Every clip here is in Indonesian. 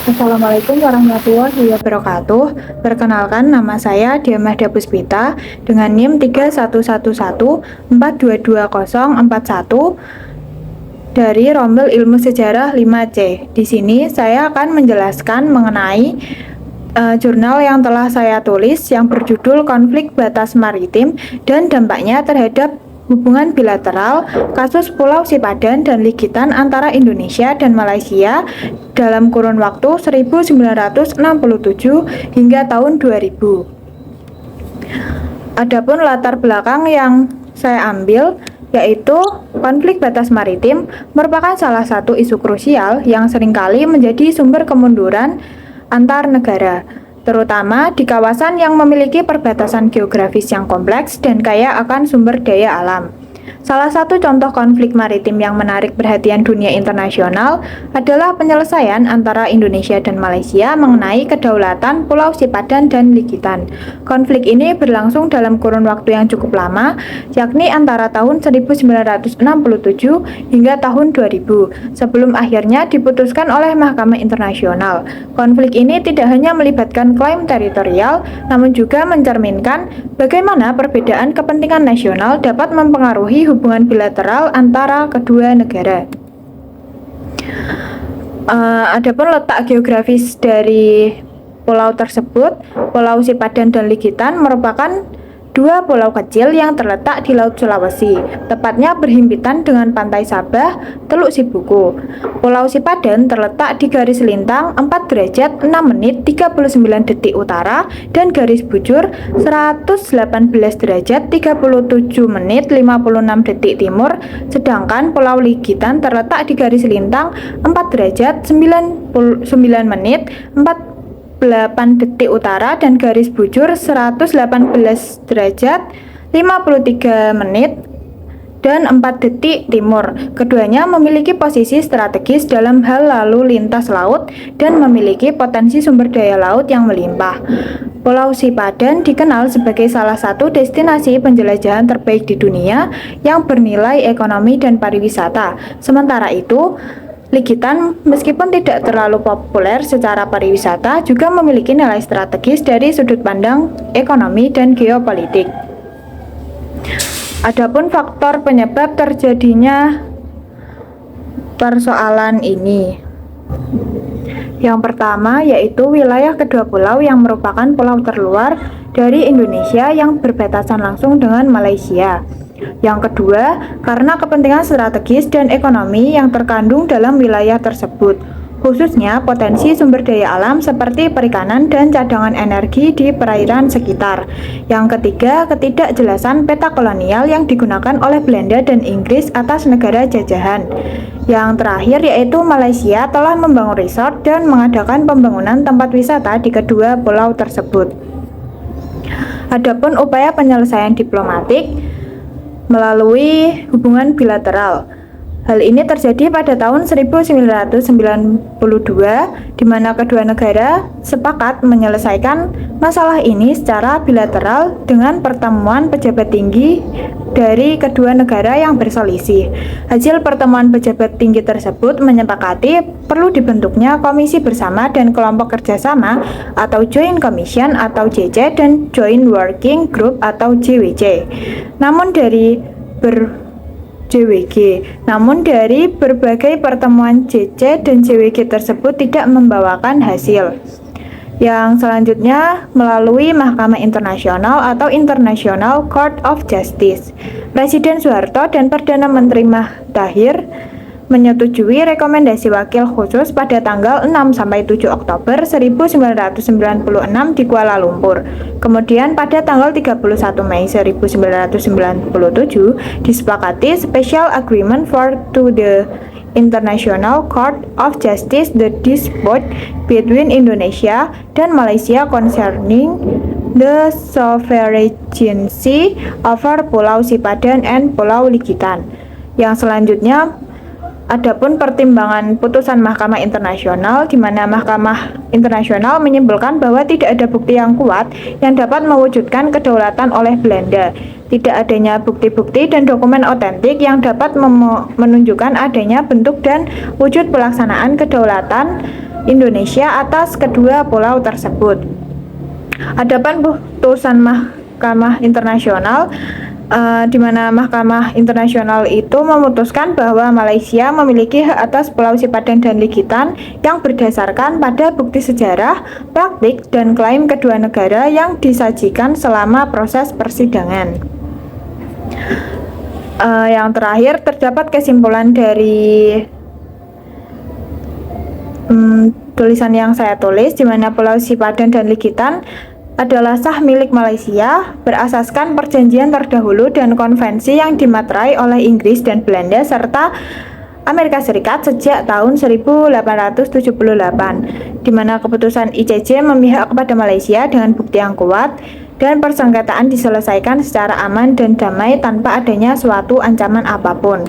Assalamualaikum warahmatullahi wabarakatuh. Perkenalkan, nama saya Diamahda Puspita dengan NIM 3111422041 dari Rombel Ilmu Sejarah 5C. Di sini saya akan menjelaskan mengenai jurnal yang telah saya tulis yang berjudul Konflik Batas Maritim dan Dampaknya Terhadap Hubungan Bilateral Kasus Pulau Sipadan dan Ligitan antara Indonesia dan Malaysia dalam kurun waktu 1967 hingga tahun 2000. Adapun latar belakang yang saya ambil yaitu konflik batas maritim merupakan salah satu isu krusial yang seringkali menjadi sumber kemunduran antar negara, terutama di kawasan yang memiliki perbatasan geografis yang kompleks dan kaya akan sumber daya alam. Salah satu contoh konflik maritim yang menarik perhatian dunia internasional adalah penyelesaian antara Indonesia dan Malaysia mengenai kedaulatan Pulau Sipadan dan Ligitan. Konflik ini berlangsung dalam kurun waktu yang cukup lama, yakni antara tahun 1967 hingga tahun 2000, sebelum akhirnya diputuskan oleh Mahkamah Internasional. Konflik ini tidak hanya melibatkan klaim teritorial, namun juga mencerminkan bagaimana perbedaan kepentingan nasional dapat mempengaruhi hubungan bilateral antara kedua negara. Adapun letak geografis dari pulau tersebut, Pulau Sipadan dan Ligitan merupakan dua pulau kecil yang terletak di Laut Sulawesi, tepatnya berhimpitan dengan Pantai Sabah, Teluk Sibuku. Pulau Sipadan terletak di garis lintang 4 derajat 6 menit 39 detik utara dan garis bujur 118 derajat 37 menit 56 detik timur, sedangkan Pulau Ligitan terletak di garis lintang 4 derajat 99 menit 8 detik utara dan garis bujur 118 derajat 53 menit dan 4 detik timur. Keduanya memiliki posisi strategis dalam hal lalu lintas laut dan memiliki potensi sumber daya laut yang melimpah. Pulau Sipadan dikenal sebagai salah satu destinasi penjelajahan terbaik di dunia yang bernilai ekonomi dan pariwisata. Sementara itu, Ligitan meskipun tidak terlalu populer secara pariwisata juga memiliki nilai strategis dari sudut pandang ekonomi dan geopolitik. Adapun faktor penyebab terjadinya persoalan ini. Yang pertama yaitu wilayah kedua pulau yang merupakan pulau terluar dari Indonesia yang berbatasan langsung dengan Malaysia. Yang kedua, karena kepentingan strategis dan ekonomi yang terkandung dalam wilayah tersebut, khususnya potensi sumber daya alam seperti perikanan dan cadangan energi di perairan sekitar. Yang ketiga, ketidakjelasan peta kolonial yang digunakan oleh Belanda dan Inggris atas negara jajahan. Yang terakhir yaitu Malaysia telah membangun resort dan mengadakan pembangunan tempat wisata di kedua pulau tersebut. Adapun upaya penyelesaian diplomatik melalui hubungan bilateral. Hal ini terjadi pada tahun 1992 di mana kedua negara sepakat menyelesaikan masalah ini secara bilateral dengan pertemuan pejabat tinggi dari kedua negara yang berselisih. Hasil pertemuan pejabat tinggi tersebut menyepakati perlu dibentuknya komisi bersama dan kelompok kerjasama atau Joint Commission atau JC dan Joint Working Group atau JWC. Namun dari berbagai pertemuan JC dan JWG tersebut tidak membawakan hasil. Yang selanjutnya melalui Mahkamah Internasional atau International Court of Justice. Presiden Soeharto dan Perdana Menteri Mahathir menyetujui rekomendasi wakil khusus pada tanggal 6-7 Oktober 1996 di Kuala Lumpur. Kemudian pada tanggal 31 Mei 1997 disepakati Special Agreement for to the International Court of Justice the dispute between Indonesia dan Malaysia concerning the sovereignty over Pulau Sipadan and Pulau Ligitan. Yang selanjutnya adapun pertimbangan putusan Mahkamah Internasional di mana Mahkamah Internasional menyimpulkan bahwa tidak ada bukti yang kuat yang dapat mewujudkan kedaulatan oleh Belanda. Tidak adanya bukti-bukti dan dokumen otentik yang dapat menunjukkan adanya bentuk dan wujud pelaksanaan kedaulatan Indonesia atas kedua pulau tersebut. Adapun putusan Mahkamah Internasional di mana Mahkamah Internasional itu memutuskan bahwa Malaysia memiliki hak atas Pulau Sipadan dan Ligitan yang berdasarkan pada bukti sejarah, praktik, dan klaim kedua negara yang disajikan selama proses persidangan. Yang terakhir, terdapat kesimpulan dari tulisan yang saya tulis, di mana Pulau Sipadan dan Ligitan adalah sah milik Malaysia berasaskan perjanjian terdahulu dan konvensi yang dimaterai oleh Inggris dan Belanda serta Amerika Serikat sejak tahun 1878, di mana keputusan ICJ memihak kepada Malaysia dengan bukti yang kuat dan persengketaan diselesaikan secara aman dan damai tanpa adanya suatu ancaman apapun.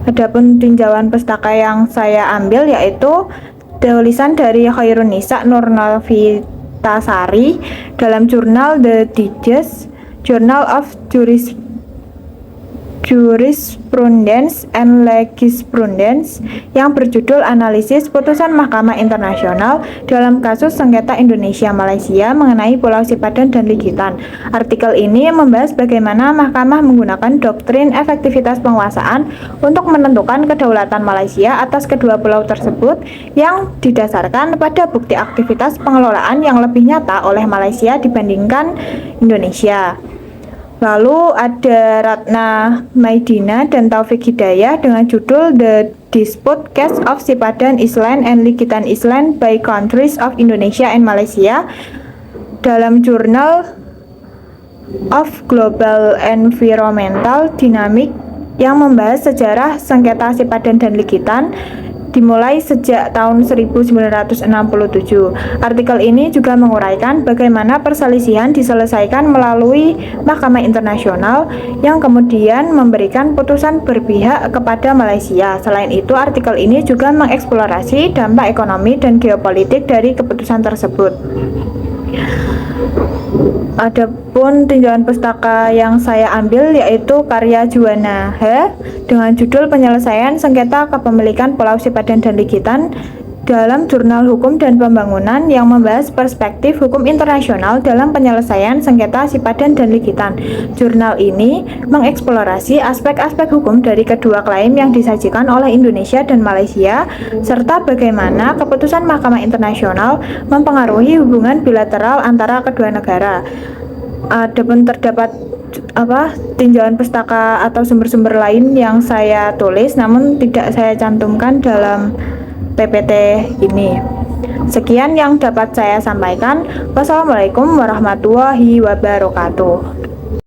Adapun tinjauan pustaka yang saya ambil yaitu tulisan dari Khairunisa Nurnovitasari dalam jurnal The Digest Journal of Jurisprudence and Legisprudence yang berjudul Analisis Putusan Mahkamah Internasional dalam kasus sengketa Indonesia-Malaysia mengenai Pulau Sipadan dan Ligitan. Artikel ini membahas bagaimana mahkamah menggunakan doktrin efektivitas penguasaan untuk menentukan kedaulatan Malaysia atas kedua pulau tersebut yang didasarkan pada bukti aktivitas pengelolaan yang lebih nyata oleh Malaysia dibandingkan Indonesia. Lalu ada Ratna Maidina dan Taufik Hidayah dengan judul The Dispute Case of Sipadan Island and Ligitan Island by Countries of Indonesia and Malaysia dalam Journal of Global Environmental Dynamics yang membahas sejarah sengketa Sipadan dan Ligitan dimulai sejak tahun 1967. Artikel ini juga menguraikan bagaimana perselisihan diselesaikan melalui Mahkamah Internasional yang kemudian memberikan putusan berpihak kepada Malaysia. Selain itu, artikel ini juga mengeksplorasi dampak ekonomi dan geopolitik dari keputusan tersebut. Adapun tinjauan pustaka yang saya ambil yaitu karya Juwana H dengan judul Penyelesaian Sengketa Kepemilikan Pulau Sipadan dan Ligitan dalam Jurnal Hukum dan Pembangunan yang membahas perspektif hukum internasional dalam penyelesaian sengketa Sipadan dan Ligitan. Jurnal ini mengeksplorasi aspek-aspek hukum dari kedua klaim yang disajikan oleh Indonesia dan Malaysia serta bagaimana keputusan Mahkamah Internasional mempengaruhi hubungan bilateral antara kedua negara. Adapun terdapat tinjauan pustaka atau sumber-sumber lain yang saya tulis namun tidak saya cantumkan dalam PPT ini. Sekian yang dapat saya sampaikan. Wassalamualaikum warahmatullahi wabarakatuh.